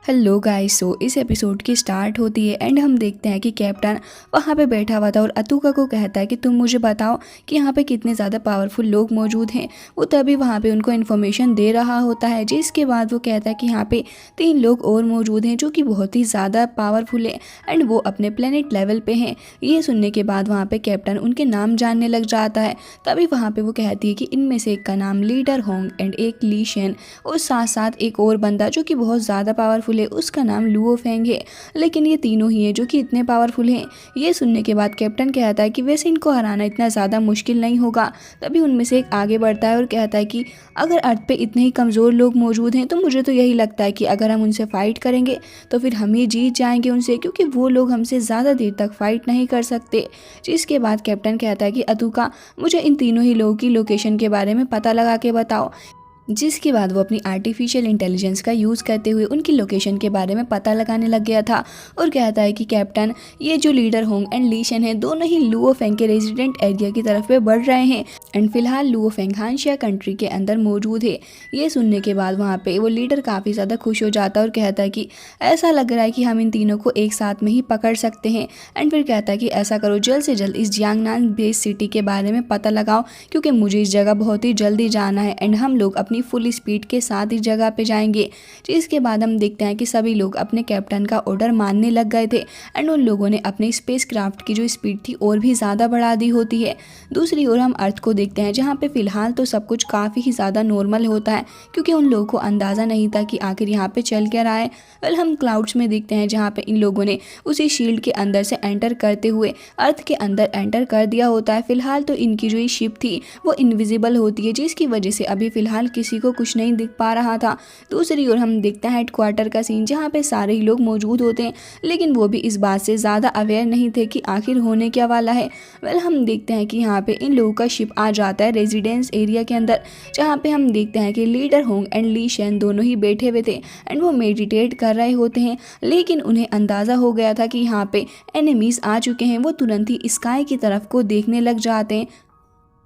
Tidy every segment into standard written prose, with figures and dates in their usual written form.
Hello guys. इस episode की start होती है एंड हम देखते हैं कि कैप्टन वहाँ पे बैठा हुआ था और अतुका को कहता है कि तुम मुझे बताओ कि यहाँ पे कितने ज़्यादा पावरफुल लोग मौजूद हैं। वो तभी वहाँ पे उनको इन्फॉर्मेशन दे रहा होता है, जिसके बाद वो कहता है कि यहाँ पे 3 लोग और मौजूद हैं जो कि बहुत ही ज़्यादा पावरफुल हैं एंड वो अपने प्लेनेट लेवल पे हैं। ये सुनने के बाद वहाँ पे कैप्टन उनके नाम जानने लग जाता है। तभी वहाँ पे वो कहती है कि इनमें से एक का नाम लीडर होंग एंड एक ली शेन और साथ साथ एक और बंदा जो कि बहुत ज़्यादा पावरफुल है, उसका नाम लुओ फेंग है। लेकिन ये तीनों ही हैं जो कि इतने पावरफुल हैं। ये सुनने के बाद कैप्टन कहता है कि वैसे इनको हराना इतना ज़्यादा मुश्किल नहीं होगा। तभी उनमें से एक आगे बढ़ता है और कहता है कि अगर अर्थ पे इतने ही कमज़ोर लोग मौजूद हैं तो मुझे तो यही लगता है कि अगर हम उनसे फ़ाइट करेंगे तो फिर हम ही जीत जाएंगे उनसे, क्योंकि वो लोग हमसे ज़्यादा देर तक फ़ाइट नहीं कर सकते। जिसके बाद कैप्टन कहता है कि अतुका, मुझे इन तीनों ही लोगों की लोकेशन के बारे में पता लगा के बताओ। जिसके बाद वो अपनी आर्टिफिशियल इंटेलिजेंस का यूज़ करते हुए उनकी लोकेशन के बारे में पता लगाने लग गया था और कहता है कि कैप्टन, ये जो leader Hong and Li Shen है दोनों ही लुओ फेंग के रेजिडेंट एरिया की तरफ पे बढ़ रहे हैं एंड फिलहाल लुओ फेंग हानशिया कंट्री के अंदर मौजूद है। ये सुनने के बाद वहाँ पे वो लीडर काफ़ी ज़्यादा खुश हो जाता है और कहता है कि ऐसा लग रहा है कि हम इन तीनों को एक साथ में ही पकड़ सकते हैं। एंड फिर कहता है कि ऐसा करो, जल्द से जल्द इस जियांगनान बेस सिटी के बारे में पता लगाओ, क्योंकि मुझे इस जगह बहुत ही जल्दी जाना है एंड हम लोग अपनी फुल स्पीड के साथ इस जगह पे जाएंगे। जिसके बाद हम देखते हैं कि सभी लोग अपने कैप्टन का ऑर्डर मानने लग गए थे एंड उन लोगों ने अपने स्पेस क्राफ्ट की जो स्पीड थी और भी ज़्यादा बढ़ा दी होती है। दूसरी ओर हम अर्थ को देखते हैं, जहाँ पे फिलहाल तो सब कुछ काफ़ी ही ज़्यादा नॉर्मल होता है, क्योंकि उन लोगों को अंदाज़ा नहीं था कि आखिर यहाँ पे चल क्या रहा है। वेल, हम क्लाउड्स में देखते हैं जहाँ पे इन लोगों ने उसी शील्ड के अंदर से एंटर करते हुए अर्थ के अंदर एंटर कर दिया होता है। फिलहाल तो इनकी जो ये शिप थी वो इनविजिबल होती है, जिसकी वजह से अभी फिलहाल किसी को कुछ नहीं दिख पा रहा था। दूसरी ओर हम देखते हैं हेडक्वार्टर का सीन, जहाँ पे सारे ही लोग मौजूद होते हैं, लेकिन वो भी इस बात से ज़्यादा अवेयर नहीं थे कि आखिर होने क्या वाला है। वेल, हम देखते हैं कि यहाँ पे इन लोगों का शिप आ जाता है रेजिडेंस एरिया के अंदर, जहाँ पे हम देखते हैं कि leader Hong and Li Shen दोनों ही बैठे हुए थे एंड वो मेडिटेट कर रहे होते हैं। लेकिन उन्हें अंदाज़ा हो गया था कि यहाँ पे एनिमीज़ आ चुके हैं। वो तुरंत ही स्काई की तरफ को देखने लग जाते हैं।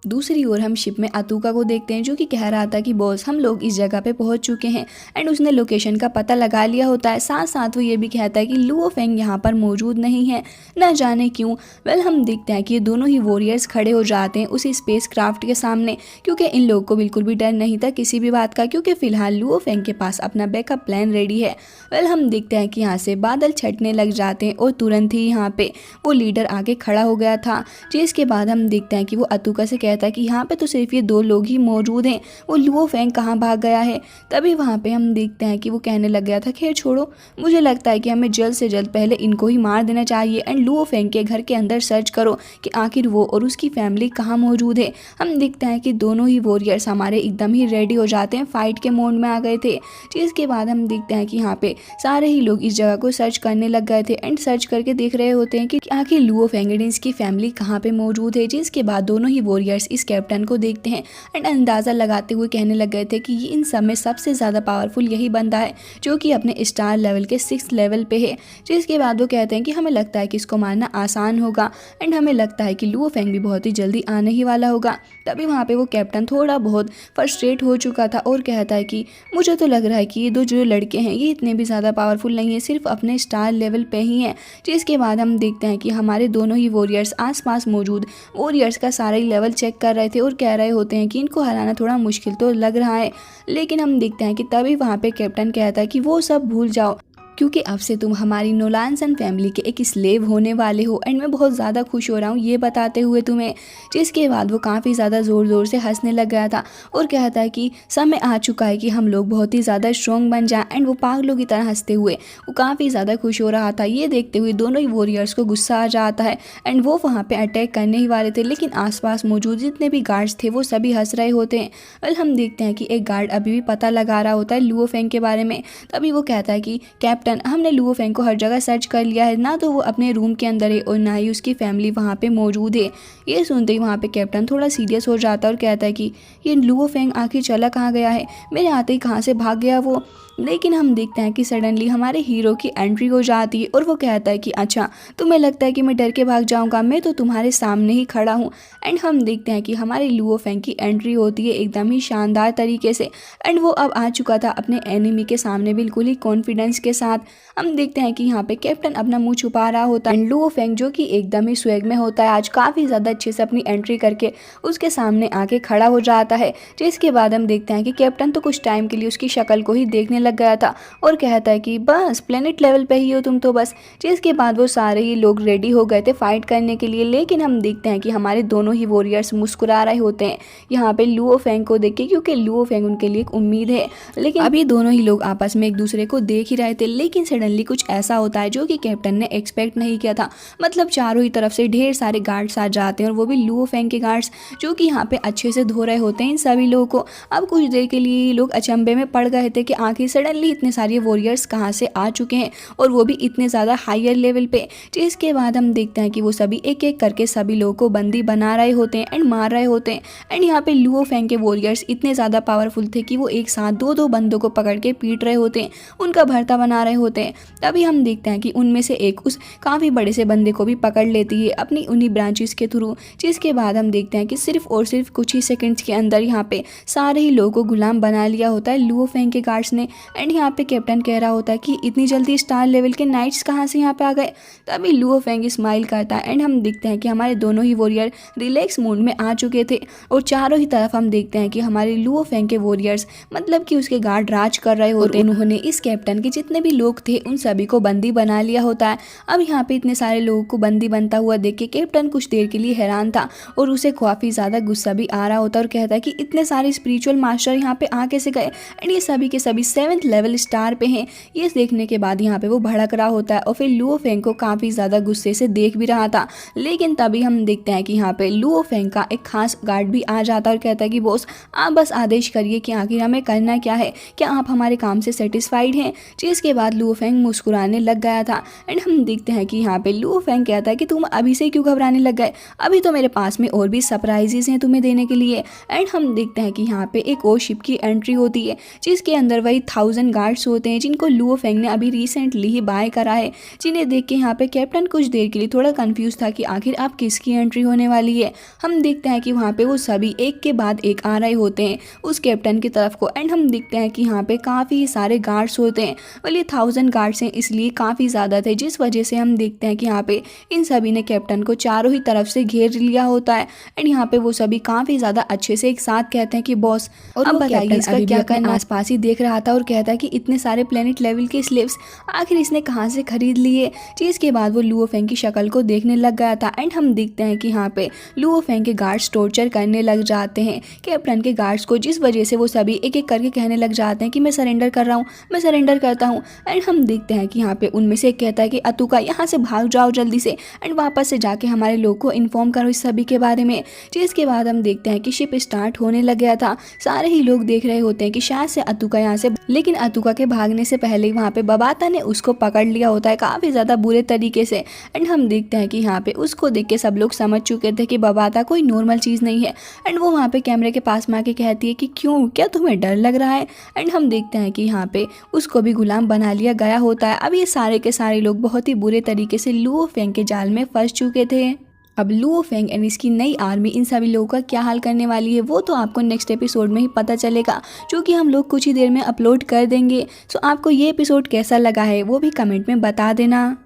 दूसरी ओर हम शिप में अतुका को देखते हैं, जो कि कह रहा था कि बॉस, हम लोग इस जगह पे पहुंच चुके हैं एंड उसने लोकेशन का पता लगा लिया होता है। साथ साथ वो ये भी कहता है कि लुओ फेंग यहाँ पर मौजूद नहीं है, न जाने क्यों। वेल, हम देखते हैं कि ये दोनों ही वॉरियर्स खड़े हो जाते हैं उसी स्पेस क्राफ्ट के सामने, क्योंकि इन लोगों को बिल्कुल भी डर नहीं था किसी भी बात का, क्योंकि फिलहाल लुओ फेंग के पास अपना बैकअप प्लान रेडी है। वेल, हम देखते हैं कि यहाँ से बादल छटने लग जाते हैं और तुरंत ही यहाँ पे वो लीडर आगे खड़ा हो गया था। जिसके बाद हम देखते हैं कि वो अतुका से कहता है कि यहाँ पे तो सिर्फ ये 2 लोग ही मौजूद हैं, वो लुओ फेंग कहाँ भाग गया है। तभी वहाँ पे हम देखते हैं कि वो कहने लग गया था, खैर छोड़ो, मुझे लगता है कि हमें जल्द से जल्द पहले इनको ही मार देना चाहिए एंड लुओ फेंग के घर के अंदर सर्च करो कि आखिर वो और उसकी फैमिली कहाँ मौजूद है। हम देखते हैं कि दोनों ही वॉरियर्स हमारे एकदम ही रेडी हो जाते हैं, फाइट के मोड में आ गए थे। जिसके बाद हम देखते हैं कि यहाँ पे सारे ही लोग इस जगह को सर्च करने लग गए थे एंड सर्च करके देख रहे होते हैं कि आखिर लुओ फेंग एंड इसकी फैमिली कहाँ पे मौजूद है। जिसके बाद दोनों ही वॉरियर्स इस कैप्टन को देखते हैं एंड अंदाज़ा लगाते हुए कहने लग गए थे कि ये इन सब में सबसे ज़्यादा पावरफुल यही बंदा है जो कि अपने स्टार लेवल के 6th लेवल पे है। जिसके बाद वो कहते हैं कि हमें लगता है कि इसको मारना आसान होगा एंड हमें लगता है कि लुओ फेंग भी बहुत ही जल्दी आने ही वाला होगा। तभी वहाँ पे वो कैप्टन थोड़ा बहुत फ्रस्ट्रेट हो चुका था और कहता है कि मुझे तो लग रहा है कि ये 2 जो लड़के हैं ये इतने भी ज़्यादा पावरफुल नहीं है, सिर्फ अपने स्टार लेवल पे ही हैं। जिसके बाद हम देखते हैं कि हमारे दोनों ही वॉरियर्स आसपास मौजूद वॉरियर्स का सारा ही लेवल चेक कर रहे थे और कह रहे होते हैं कि इनको हराना थोड़ा मुश्किल तो लग रहा है। लेकिन हम देखते हैं कि तभी वहाँ पे कैप्टन कहता है कि वो सब भूल जाओ, क्योंकि अब से तुम हमारी नोलानसन फैमिली के एक स्लेव होने वाले हो एंड मैं बहुत ज़्यादा खुश हो रहा हूँ ये बताते हुए तुम्हें। जिसके बाद वो काफ़ी ज़्यादा ज़ोर ज़ोर से हंसने लग गया था और कहता है कि समय आ चुका है कि हम लोग बहुत ही ज़्यादा स्ट्रॉन्ग बन जाएं एंड वो पागलों की तरह हंसते हुए वो काफ़ी ज़्यादा खुश हो रहा था। ये देखते हुए दोनों ही वॉरियर्स को गुस्सा आ जाता है एंड वो वहाँ पर अटैक करने ही वाले थे, लेकिन आसपास मौजूद जितने भी गार्ड्स थे वो सभी हंस रहे होते हैं। वेल, हम देखते हैं कि एक गार्ड अभी भी पता लगा रहा होता है लुओ फेंग के बारे में। तभी वो कहता है कि कैप्टन, हमने लुओ फेंग को हर जगह सर्च कर लिया है, ना तो वो अपने रूम के अंदर है और ना ही उसकी फैमिली वहाँ पे मौजूद है। ये सुनते ही वहाँ पे कैप्टन थोड़ा सीरियस हो जाता है और कहता है कि ये लुओ फेंग आखिर चला कहाँ गया है, मेरे आते ही कहाँ से भाग गया वो। लेकिन हम देखते हैं कि सडनली हमारे हीरो की एंट्री हो जाती है और वो कहता है कि अच्छा तुम्हें लगता है कि मैं डर के भाग जाऊंगा, मैं तो तुम्हारे सामने ही खड़ा हूँ। एंड हम देखते हैं कि हमारे लुओ फेंग की एंट्री होती है एकदम ही शानदार तरीके से। एंड वो अब आ चुका था अपने एनिमी के सामने बिल्कुल ही कॉन्फिडेंस के साथ। हम देखते हैं कि यहाँ पे कैप्टन अपना मुंह छुपा रहा होता है एंड लुओ फेंग जो कि एकदम ही स्वैग में होता है आज काफ़ी ज़्यादा अच्छे से अपनी एंट्री करके उसके सामने आके खड़ा हो जाता है। जिसके बाद हम देखते हैं कि कैप्टन तो कुछ टाइम के लिए उसकी शक्ल को ही देखने लग गया था और कहता है कि बस प्लेनेट लेवल पे ही हो तुम तो बस। जिसके बाद वो सारे ही लोग रेडी हो गए थे फाइट करने के लिए, लेकिन हम देखते हैं कि हमारे दोनों ही वॉरियर्स मुस्कुरा रहे होते हैं यहाँ पे लुओ फेंग को देख के, क्योंकि लुओ फेंग उनके लिए एक उम्मीद है। लेकिन अभी दोनों ही लोग आपस में एक दूसरे को देख ही रहे थे, लेकिन सडनली कुछ ऐसा होता है जो कि कैप्टन ने एक्सपेक्ट नहीं किया था। मतलब चारों ही तरफ से ढेर सारे गार्ड्स आ जाते हैं और वो भी लुओ फेंग के गार्ड्स जो कि यहाँ पे अच्छे से धो रहे होते हैं इन सभी लोगों को। अब कुछ देर के लिए लोग अचंभे में पड़ गए थे कि आखिर सडनली इतने सारे वॉरियर्स कहाँ से आ चुके हैं और वो भी इतने ज़्यादा हायर लेवल पे। जिसके बाद हम देखते हैं कि वो सभी एक एक करके सभी लोगों को बंदी बना रहे होते हैं एंड मार रहे होते हैं। एंड यहाँ पे लुओ फेंग के वॉरियर्स इतने ज़्यादा पावरफुल थे कि वो एक साथ दो दो बंदों को पकड़ के पीट रहे होते हैं, उनका भरता बना रहे होते हैं। तभी हम देखते हैं कि उनमें से एक उस काफ़ी बड़े से बंदे को भी पकड़ लेती है अपनी उन्हीं ब्रांचेस के थ्रू। जिसके बाद हम देखते हैं कि सिर्फ और सिर्फ कुछ ही सेकंड्स के अंदर यहाँ पे सारे ही लोगों को गुलाम बना लिया होता है लुओ फेंग के गार्ड्स ने। एंड यहाँ पे कैप्टन कह रहा होता है कि इतनी जल्दी स्टार लेवल के नाइट्स कहाँ से यहाँ पे आ गए। तभी लुओ फेंग स्माइल करता है एंड हम देखते हैं कि हमारे दोनों ही वॉरियर रिलैक्स मूड में आ चुके थे और चारों ही तरफ हम देखते हैं कि हमारे लुओ फेंग के वॉरियर्स मतलब कि उसके गार्ड राज कर रहे होते हैं। उन्होंने इस कैप्टन के जितने भी लोग थे उन सभी को बंदी बना लिया होता है। अब यहाँ पे इतने सारे लोगों को बंदी बनता हुआ देख के कैप्टन कुछ देर के लिए हैरान था और उसे काफ़ी ज़्यादा गुस्सा भी आ रहा होता है और कहता है कि इतने सारे स्पिरिचुअल मास्टर यहाँ पे आ कैसे गए एंड ये सभी के सभी 7th लेवल स्टार पे हैं। ये देखने के बाद यहाँ पे वो भड़क रहा होता है और फिर लुओ फेंग को काफ़ी ज़्यादा गुस्से से देख भी रहा था। लेकिन तभी हम देखते हैं कि यहाँ पे लुओ फेंग का एक खास गार्ड भी आ जाता है और कहता है कि बॉस आप बस आदेश करिए कि आखिर हमें करना क्या है, क्या आप हमारे काम से सेटिस्फाइड हैं। जिसके बाद लुओ फेंग मुस्कुराने लग गया था एंड हम देखते हैं कि यहाँ पे लुओ फेंग कहता है कि तुम अभी से क्यों घबराने लग गए, अभी तो मेरे पास में और भी सरप्राइजेस हैं तुम्हें देने के लिए। एंड हम देखते हैं कि यहाँ पे एक और शिप की एंट्री होती है जिसके अंदर वही 1000 गार्ड्स होते हैं जिनको लुओ फेंग ने अभी रिसेंटली ही बाय करा है। जिन्हें देख के यहाँ पे कैप्टन कुछ देर के लिए थोड़ा कंफ्यूज था कि आखिर आप किसकी एंट्री होने वाली है। हम देखते हैं कि वहाँ पे वो सभी एक के बाद एक आ रहे होते हैं उस कैप्टन की तरफ को एंड हम देखते हैं कि यहाँ पे काफ़ी सारे गार्ड्स होते हैं। वाले 1000 गार्ड्स हैं इसलिए काफ़ी ज़्यादा थे, जिस वजह से हम देखते हैं कि यहाँ पे इन सभी ने कैप्टन को चारों ही तरफ से घेर लिया होता है। एंड यहाँ पे वो सभी काफ़ी ज़्यादा अच्छे से एक साथ कहते हैं कि बॉस और अब बताइए इसका क्या करना। आसपास ही देख रहा था और कहता है कि इतने सारे प्लेनेट लेवल के स्लेव्स आखिर इसने कहाँ से खरीद लिए। जिसके बाद वो लुओ फेंग की शक्ल को देखने लग गया था एंड हम देखते हैं कि यहाँ पे लुओ फेंग के गार्ड्स टॉर्चर करने लग जाते हैं कैप्टन के गार्ड्स को, जिस वजह से वो सभी एक एक करके कहने लग जाते हैं कि मैं सरेंडर कर रहा हूँ, मैं सरेंडर करता हूँ। एंड हम देखते हैं कि यहाँ पे उनमें से एक कहता है कि अतुका यहाँ से भाग जाओ जल्दी से एंड वापस से जाके हमारे लोग को इन्फॉर्म करो इस सभी के बारे में। जिसके बाद हम देखते हैं कि शिप स्टार्ट होने लग गया था। सारे ही लोग देख रहे होते हैं कि शायद से अतुका यहाँ से, लेकिन अतुका के भागने से पहले ही वहाँ पे बबाता ने उसको पकड़ लिया होता है काफ़ी ज़्यादा बुरे तरीके से। एंड हम देखते हैं कि यहाँ पे उसको देख के सब लोग समझ चुके थे कि बबाता कोई नॉर्मल चीज़ नहीं है। एंड वो वहाँ पे कैमरे के पास में आके कहती है कि क्यों, क्या तुम्हें डर लग रहा है। एंड हम देखते हैं कि यहाँ पे उसको भी गुलाम बना लिया गया होता है। अब ये सारे के सारे लोग बहुत ही बुरे तरीके से लुओ फेंग के जाल में फंस चुके थे। अब लुओ फेंग एंड इसकी नई आर्मी इन सभी लोगों का क्या हाल करने वाली है वो तो आपको नेक्स्ट एपिसोड में ही पता चलेगा, जो कि हम लोग कुछ ही देर में अपलोड कर देंगे। सो आपको ये एपिसोड कैसा लगा है वो भी कमेंट में बता देना।